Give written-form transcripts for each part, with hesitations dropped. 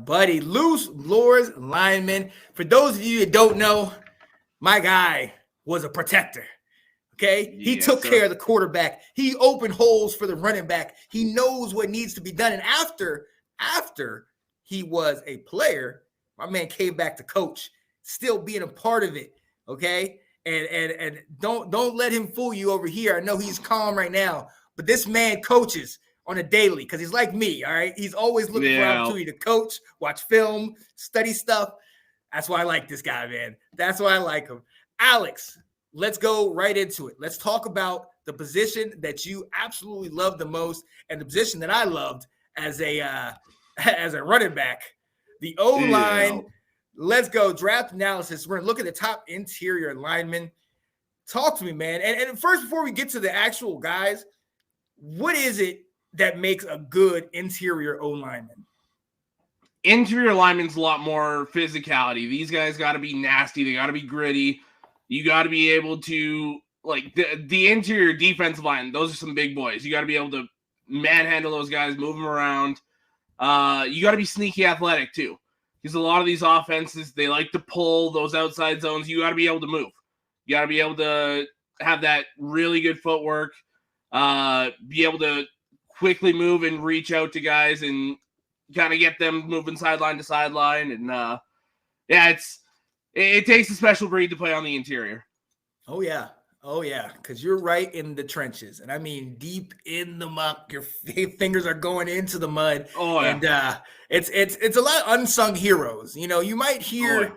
buddy, Loose Lures Lineman. For those of you that don't know, my guy was a protector. Okay, he took care of the quarterback. He opened holes for the running back. He knows what needs to be done. And after he was a player, my man came back to coach, still being a part of it. Okay, and don't let him fool you over here. I know he's calm right now, but this man coaches on a daily because he's like me. All right, he's always looking for opportunity to coach, watch film, study stuff. That's why I like this guy, man. That's why I like him. Alex, let's go right into it. Let's talk about the position that you absolutely love the most and the position that I loved as a running back, the O-line. Yeah. Let's go. Draft analysis. We're going to look at the top interior linemen. Talk to me, man. And first, before we get to the actual guys, what is it that makes a good interior O-lineman? Interior lineman's a lot more physicality. These guys got to be nasty. They got to be gritty. You got to be able to, like, the interior defensive line, those are some big boys. You got to be able to manhandle those guys, move them around. You got to be sneaky athletic, too. Because a lot of these offenses, they like to pull those outside zones. You got to be able to move. You got to be able to have that really good footwork, be able to quickly move and reach out to guys and kind of get them moving sideline to sideline. And, it takes a special breed to play on the interior. Oh, yeah. Because you're right in the trenches. And I mean, deep in the muck, your fingers are going into the mud. Oh, yeah. And it's a lot of unsung heroes. You know, you might hear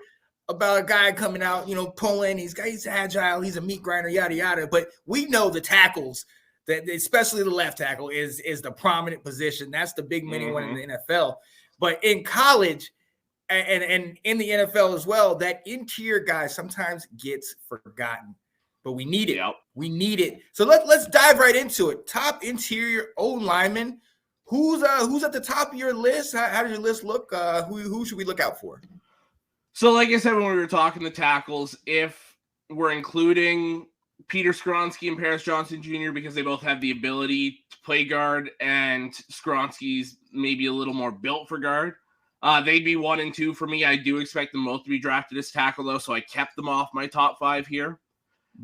about a guy coming out, pulling. He's agile. He's a meat grinder, yada, yada. But we know the tackles, that especially the left tackle, is the prominent position. That's the big mini one in the NFL. But in college and in the NFL as well, that interior guy sometimes gets forgotten. But we need it. Yep. We need it. So let's dive right into it. Top interior O-lineman. Who's at the top of your list? How does your list look? Who should we look out for? So like I said, when we were talking the tackles, if we're including Peter Skronsky and Paris Johnson Jr. because they both have the ability to play guard, and Skronsky's maybe a little more built for guard, they'd be 1 and 2 for me. I do expect them both to be drafted as tackle, though, so I kept them off my top 5 here.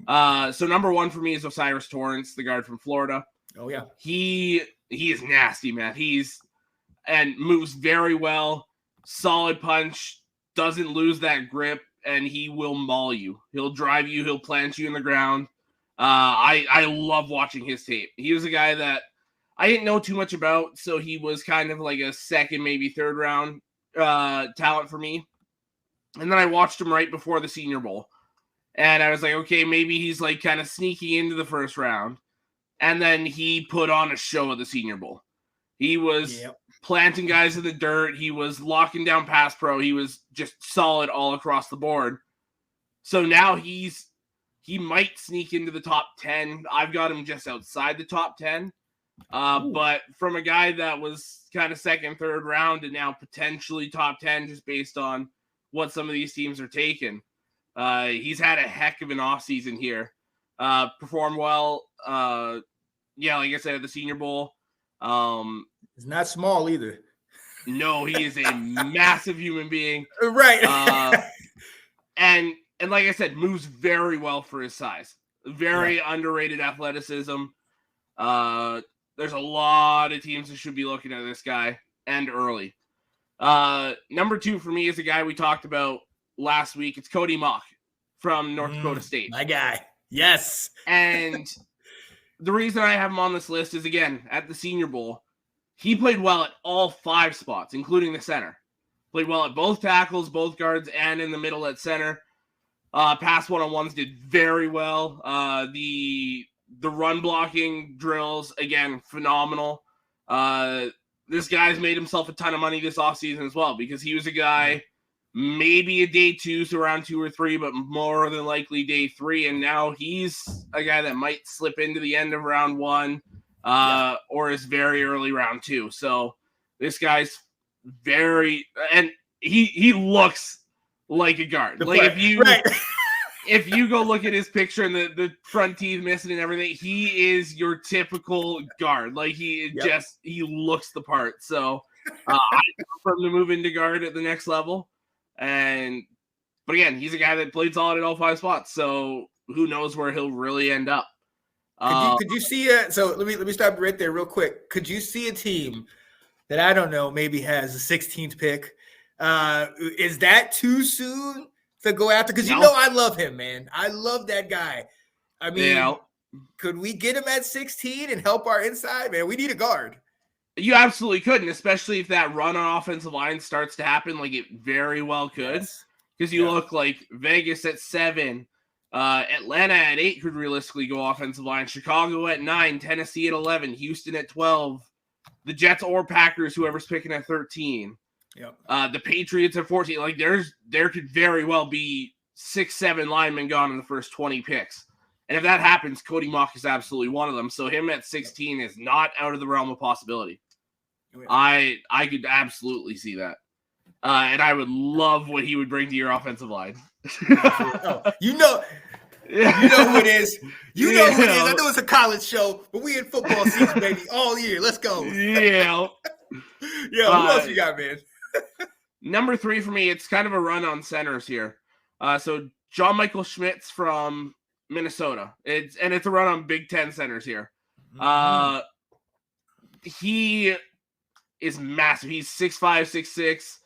So number 1 for me is Osiris Torrance, the guard from Florida. Oh yeah. He is nasty, man. And moves very well, solid punch, doesn't lose that grip, and he will maul you. He'll drive you, he'll plant you in the ground. I love watching his tape. He was a guy that I didn't know too much about, so he was kind of like a second, maybe third round talent for me. And then I watched him right before the Senior Bowl. And I was like, okay, maybe he's like kind of sneaking into the first round. And then he put on a show at the Senior Bowl. He was planting guys in the dirt. He was locking down pass pro. He was just solid all across the board. So now he might sneak into the top 10. I've got him just outside the top 10. But from a guy that was kind of second, third round and now potentially top 10 just based on what some of these teams are taking. He's had a heck of an offseason here. Performed well. Like I said, at the Senior Bowl. He's not small either. No, he is a massive human being. Right. And like I said, moves very well for his size. Very underrated athleticism. There's a lot of teams that should be looking at this guy, and early. Number 2 for me is a guy we talked about last week. It's Cody Mock from North Dakota State. My guy. Yes. And the reason I have him on this list is, again, at the Senior Bowl, he played well at all 5 spots, including the center. Played well at both tackles, both guards, and in the middle at center. Pass one-on-ones did very well. The run blocking drills, again, phenomenal. This guy's made himself a ton of money this offseason as well, because he was a guy maybe a day 2, so around 2 or 3, but more than likely day 3. And now he's a guy that might slip into the end of round 1 or is very early round 2. So this guy's and he looks like a guard. If you go look at his picture and the front teeth missing and everything, he is your typical guard. Like he looks the part. So I love for him to move into guard at the next level. But again, he's a guy that played solid at all 5 spots. So who knows where he'll really end up. Could you see so let me stop right there real quick. Could you see a team that I don't know maybe has a 16th pick? Is that too soon to go after? Because I love him, man. I love that guy. I mean, could we get him at 16 and help our inside? Man, we need a guard. You absolutely could, and especially if that run on offensive line starts to happen, like it very well could. Because you look like Vegas at 7, Atlanta at 8 could realistically go offensive line, Chicago at 9, Tennessee at 11, Houston at 12, the Jets or Packers, whoever's picking at 13. Yep. The Patriots at 14. Like there could very well be 6-7 linemen gone in the first 20 picks. And if that happens, Cody Mock is absolutely one of them. So him at 16 is not out of the realm of possibility. I could absolutely see that. And I would love what he would bring to your offensive line. You know who it is. You know who it is. I know it's a college show, but we in football season, baby, all year. Let's go. Yeah. Who else you got, man? Number 3 for me, it's kind of a run on centers here. So John Michael Schmitz from Minnesota. It's a run on Big Ten centers here. He is massive. He's 6'5", 6'6",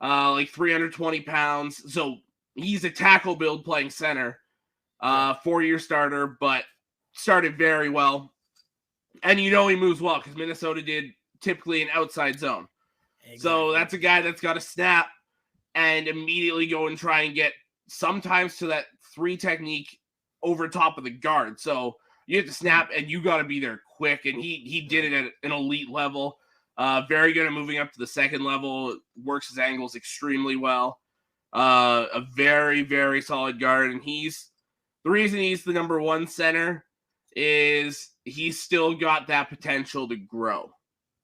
like 320 pounds. So he's a tackle build playing center. 4-year starter, but started very well. And he moves well because Minnesota did typically an outside zone. Exactly. So that's a guy that's got to snap and immediately go and try and get sometimes to that 3 technique over top of the guard. So you have to snap and you got to be there quick. And he did it at an elite level. Very good at moving up to the second level. Works his angles extremely well. A very, very solid guard. And the reason he's the number 1 center is he's still got that potential to grow.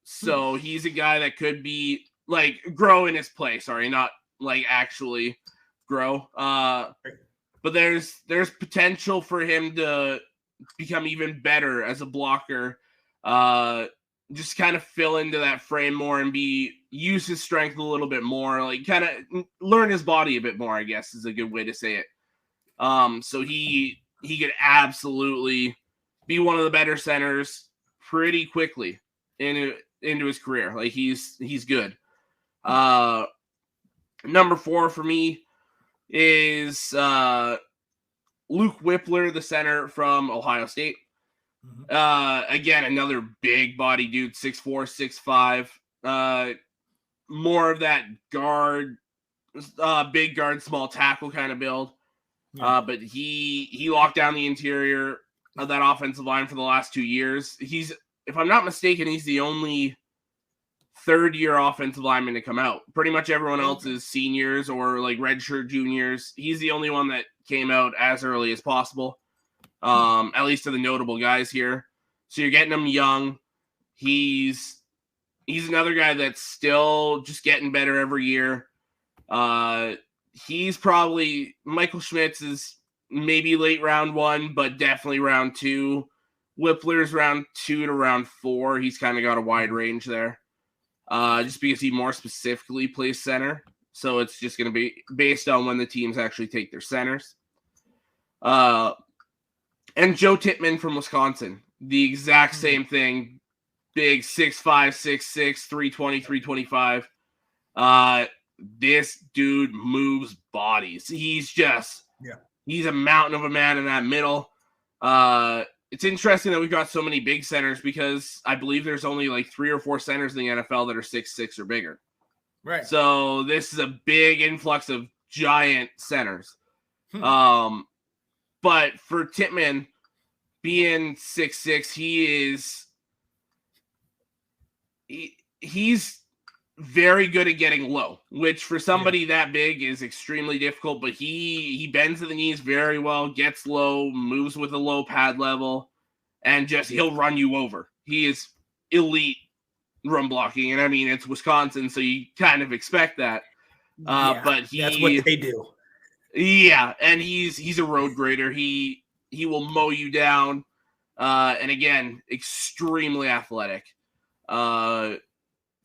So he's a guy that could be like grow in his play. Sorry, not like actually grow. But there's potential for him to become even better as a blocker. Just kind of fill into that frame more and use his strength a little bit more. Like kind of learn his body a bit more, I guess is a good way to say it. So he could absolutely be one of the better centers pretty quickly into his career. Like he's good. Number 4 for me is Luke Whippler, the center from Ohio State. Again, another big body dude, 6'4", 6'5". More of that guard, big guard, small tackle kind of build. But he locked down the interior of that offensive line for the last 2 years. If I'm not mistaken, he's the only 3rd-year offensive lineman to come out. Pretty much everyone else is seniors or like redshirt juniors. He's the only one that came out as early as possible, at least to the notable guys here. So you're getting him young. He's another guy that's still just getting better every year. He's probably Michael Schmitz is maybe late round 1, but definitely round 2. Whippler's round 2 to round 4. He's kind of got a wide range there. Just because he more specifically plays center. So it's just going to be based on when the teams actually take their centers. And Joe Tippmann from Wisconsin. The exact same thing. Big 6'5", 6'6", 320, 325. This dude moves bodies. He's a mountain of a man in that middle. It's interesting that we've got so many big centers because I believe there's only like 3 or 4 centers in the NFL that are 6'6" or bigger. Right. So this is a big influx of giant centers. But for Tippmann being 6'6", he's very good at getting low, which for somebody that big is extremely difficult, but he bends to the knees very well, gets low, moves with a low pad level, and he'll run you over. He is elite run blocking, and I mean, it's Wisconsin, so you kind of expect that. But that's what they do. Yeah, and he's a road grader. He will mow you down, and again, extremely athletic.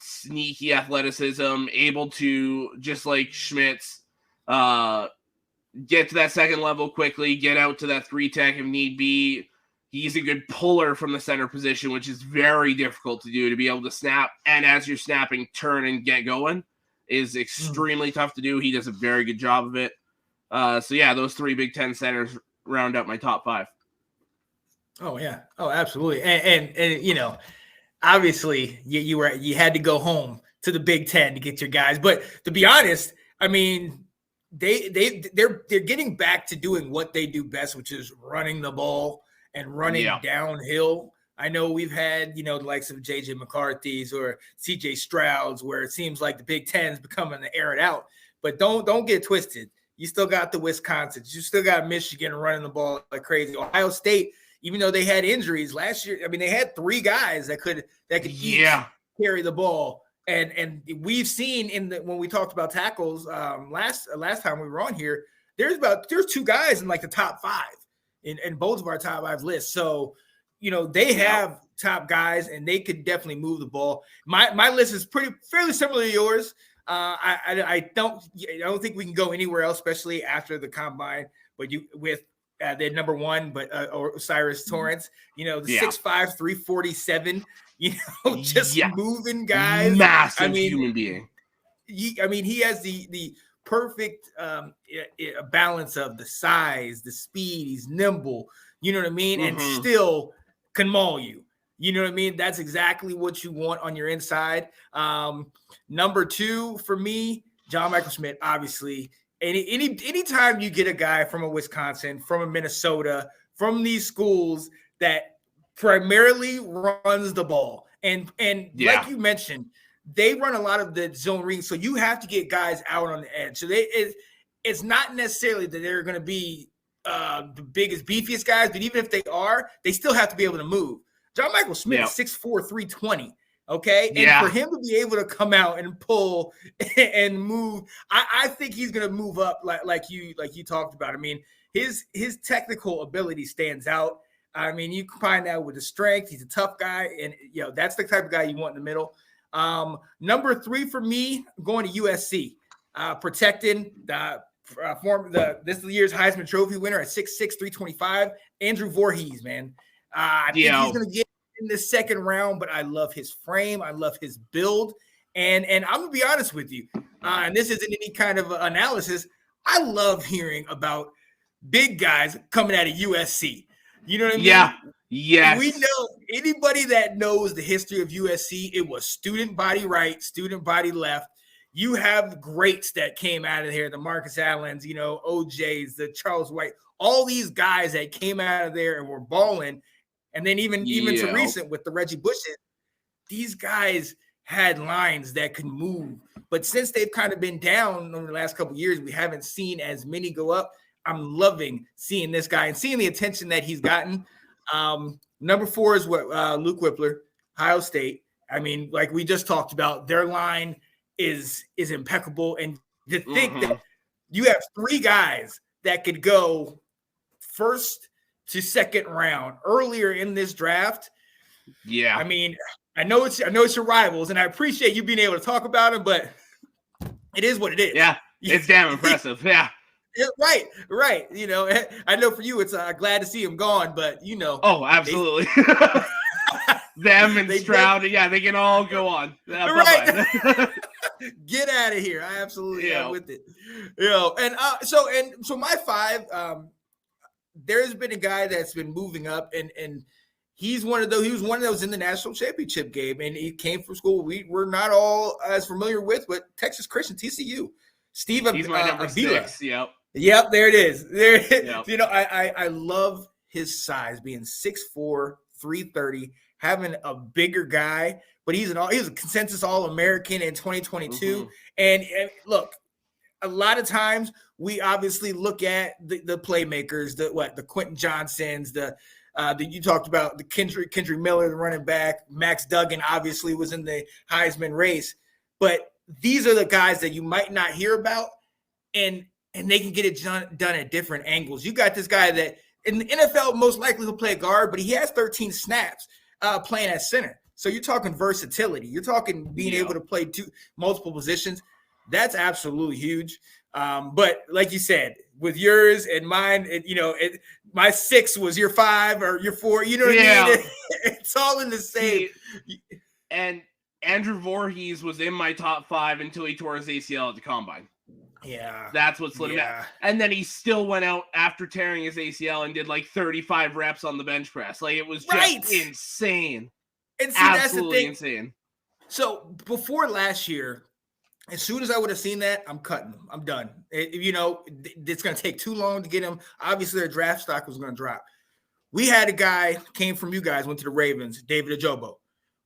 sneaky athleticism, able to, just like Schmitz, get to that second level quickly, get out to that 3-tech if need be. He's a good puller from the center position, which is very difficult to do, to be able to snap, and as you're snapping, turn and get going is extremely tough to do. He does a very good job of it. So yeah, those 3 Big Ten centers round out my top 5. Oh yeah. Oh, absolutely. And you know, obviously you had to go home to the Big Ten to get your guys. But to be honest, I mean, they're getting back to doing what they do best, which is running the ball and running downhill. I know we've had, you know, the likes of JJ McCarthy's or CJ Stroud's, where it seems like the Big Ten is becoming the air it out. But don't get twisted. You still got the Wisconsins. You still got Michigan running the ball like crazy. Ohio State, even though they had injuries last year, I mean, they had 3 guys that could each carry the ball. And we've seen when we talked about tackles last time we were on here, there's 2 guys in like the top 5 in both of our top 5 lists. So, you know, they have top guys and they could definitely move the ball. My list is fairly similar to yours. I don't think we can go anywhere else, especially after the combine. But they're number 1, but Cyrus Torrence, you know, the 6'5", 347, you know, just moving guys. Massive human being. He has the perfect balance of the size, the speed. He's nimble, you know what I mean, and still can maul you. You know what I mean? That's exactly what you want on your inside. Number 2 for me, John Michael Schmidt, obviously. Anytime you get a guy from a Wisconsin, from a Minnesota, from these schools that primarily runs the ball, and like you mentioned, they run a lot of the zone reading, so you have to get guys out on the edge. So it's not necessarily that they're going to be the biggest, beefiest guys, but even if they are, they still have to be able to move. John Michael Schmidt is 6'4", 320. Okay. And for him to be able to come out and pull and move, I think he's going to move up like you talked about. I mean, his technical ability stands out. I mean, you combine that with the strength. He's a tough guy. And, you know, that's the type of guy you want in the middle. Number 3 for me, going to USC, protecting this year's Heisman Trophy winner at 6'6", 325, Andrew Voorhees, man. I think he's going to get in the second round, but I love his frame. I love his build. And I'm going to be honest with you, and this isn't any kind of analysis. I love hearing about big guys coming out of USC. You know what I mean? Yeah. Yes. We know anybody that knows the history of USC, it was student body right, student body left. You have greats that came out of here, the Marcus Allens, you know, OJs, the Charles White, all these guys that came out of there and were balling. And then even to recent with the Reggie Bushes, these guys had lines that could move. But since they've kind of been down over the last couple of years, we haven't seen as many go up. I'm loving seeing this guy and seeing the attention that he's gotten. Number 4 is what Luke Whippler, Ohio State. I mean, like we just talked about, their line is impeccable. And to think that you have 3 guys that could go first to second round earlier in this draft. Yeah. I mean, I know it's your rivals, and I appreciate you being able to talk about them, but it is what it is. Yeah. It's damn impressive. Yeah. Right. You know, I know for you, it's glad to see him gone, but you know. Oh, absolutely. Them and Stroud, they can all go on. Right. Get out of here. I absolutely am with it. You know, and so my 5, there's been a guy that's been moving up, and he's one of those. He was one of those in the national championship game, and he came from school we're not all as familiar with, but Texas Christian, TCU. Steve He's my number Avila. 6. Yep. There it is. Yep. You know, I love his size, being 6'4", 330, having a bigger guy, but he was a consensus All-American in 2022. And look, a lot of times we obviously look at the playmakers, the Quentin Johnsons, you talked about the Kendrick Miller, the running back. Max Duggan obviously was in the Heisman race, but these are the guys that you might not hear about, and they can get it done at different angles. You got this guy that in the NFL most likely will play guard, but he has 13 snaps playing at center. So you're talking versatility. You're talking being able to play multiple positions. That's absolutely huge. But like you said, with yours and mine, my 6 was your 5 or your 4. You know what I mean? It's all in the same. And Andrew Voorhees was in my top 5 until he tore his ACL at the combine. Yeah. That's what slid him out. And then he still went out after tearing his ACL and did like 35 reps on the bench press. Like, it was just insane. And see, absolutely insane. So before last year, as soon as I would have seen that, I'm cutting them. I'm done. It's going to take too long to get him. Obviously, their draft stock was going to drop. We had a guy, came from you guys, went to the Ravens, David Ajobo.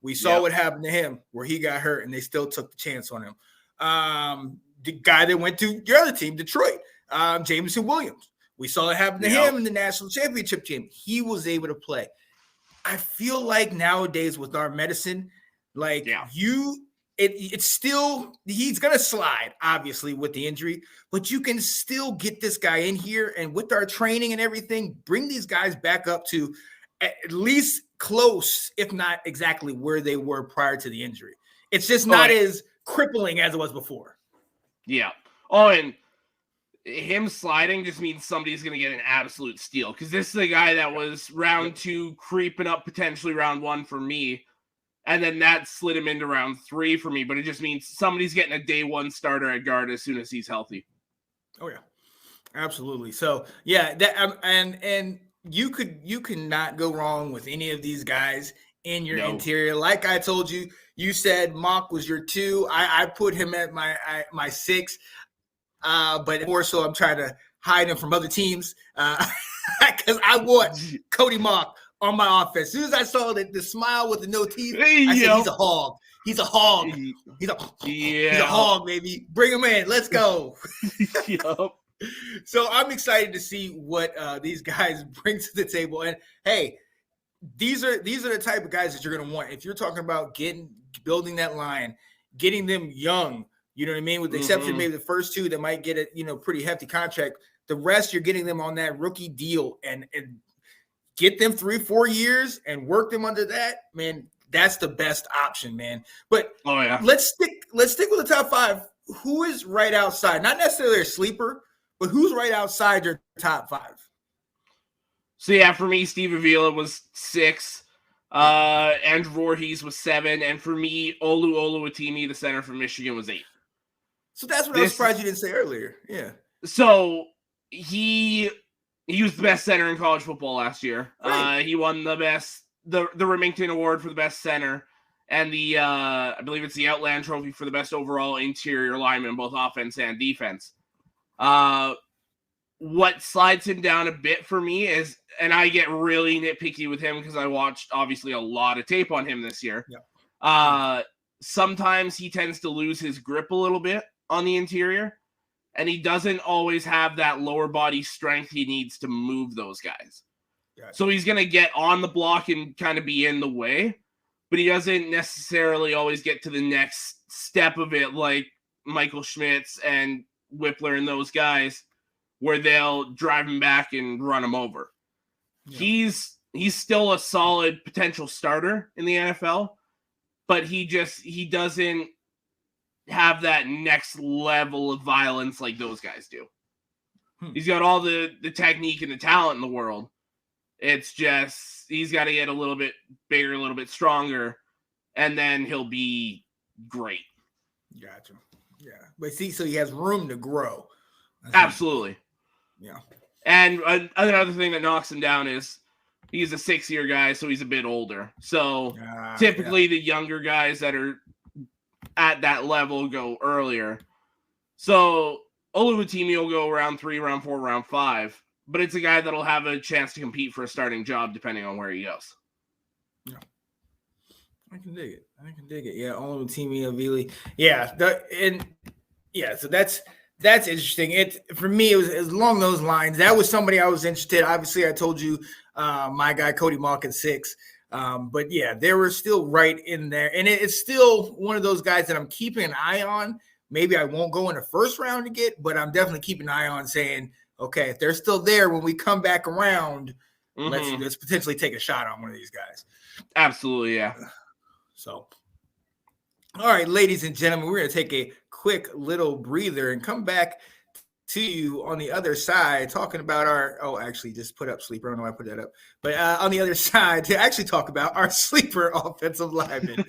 We saw what happened to him, where he got hurt, and they still took the chance on him. The guy that went to your other team, Detroit, Jameson Williams. We saw it happen to him in the national championship game. He was able to play. I feel like nowadays with our medicine, it's still, he's going to slide, obviously, with the injury, but you can still get this guy in here, and with our training and everything, bring these guys back up to at least close, if not exactly where they were prior to the injury. It's just not as crippling as it was before. Yeah. Oh, and him sliding just means somebody's going to get an absolute steal, because this is the guy that was round 2 creeping up potentially round 1 for me. And then that slid him into round 3 for me, but it just means somebody's getting a day 1 starter at guard as soon as he's healthy. Oh yeah, absolutely. So yeah, that and you cannot go wrong with any of these guys in your interior. Like I told you, you said Mock was your 2. I put him at my 6, but more so I'm trying to hide him from other teams because I want Cody Mock on my offense. As soon as I saw the smile with the no teeth, I said, he's a hog. He's a hog. He's a hog, baby. Bring him in. Let's go. So I'm excited to see what these guys bring to the table. And hey, these are the type of guys that you're going to want. If you're talking about building that line, getting them young, you know what I mean? With the exception maybe the first 2 that might get a pretty hefty contract. The rest, you're getting them on that rookie deal and get them 3-4 years and work them under that, man. That's the best option, man. But let's stick with the top 5. Who is right outside? Not necessarily a sleeper, but who's right outside your top 5? So yeah, for me, Steve Avila was 6. Andrew Voorhees was 7, and for me, Olu Oluwatimi, the center from Michigan, was 8. So that's what I was surprised you didn't say earlier. Yeah. So he was the best center in college football last year. Right. He won the Remington Award for the best center, and the I believe it's the Outland Trophy for the best overall interior lineman, both offense and defense. What slides him down a bit for me is, and I get really nitpicky with him because I watched obviously a lot of tape on him this year. Sometimes he tends to lose his grip a little bit on the interior, and he doesn't always have that lower body strength he needs to move those guys. So he's going to get on the block and kind of be in the way, but he doesn't necessarily always get to the next step of it like Michael Schmitz and Whippler and those guys, where they'll drive him back and run him over. He's still a solid potential starter in the NFL, but he doesn't have that next level of violence like those guys do. He's got all the technique and the talent in the world. It's just he's got to get a little bit bigger, a little bit stronger, and then he'll be great. Gotcha. Yeah. But see, so he has room to grow. Absolutely. Yeah. And another thing that knocks him down is he's a 6-year guy, so he's a bit older. So typically the younger guys that are at that level go earlier. So Oluwatimi will go round 3, round 4, round 5. But it's a guy that'll have a chance to compete for a starting job depending on where he goes. Yeah. I can dig it. Yeah, Oluwatimi, Avila. Yeah, so that's interesting. For me, it was along those lines. That was somebody I was interested. Obviously, I told you my guy Cody Mock at 6. But yeah, they were still right in there. And it's still one of those guys that I'm keeping an eye on. Maybe I won't go in the first round to get, but I'm definitely keeping an eye on saying, okay, if they're still there when we come back around, let's potentially take a shot on one of these guys. Absolutely, yeah. So, all right, ladies and gentlemen, we're going to take a quick little breather and come back to you on the other side, talking about actually just put up sleeper. I don't know why I put that up, but on the other side to actually talk about our sleeper offensive lineman.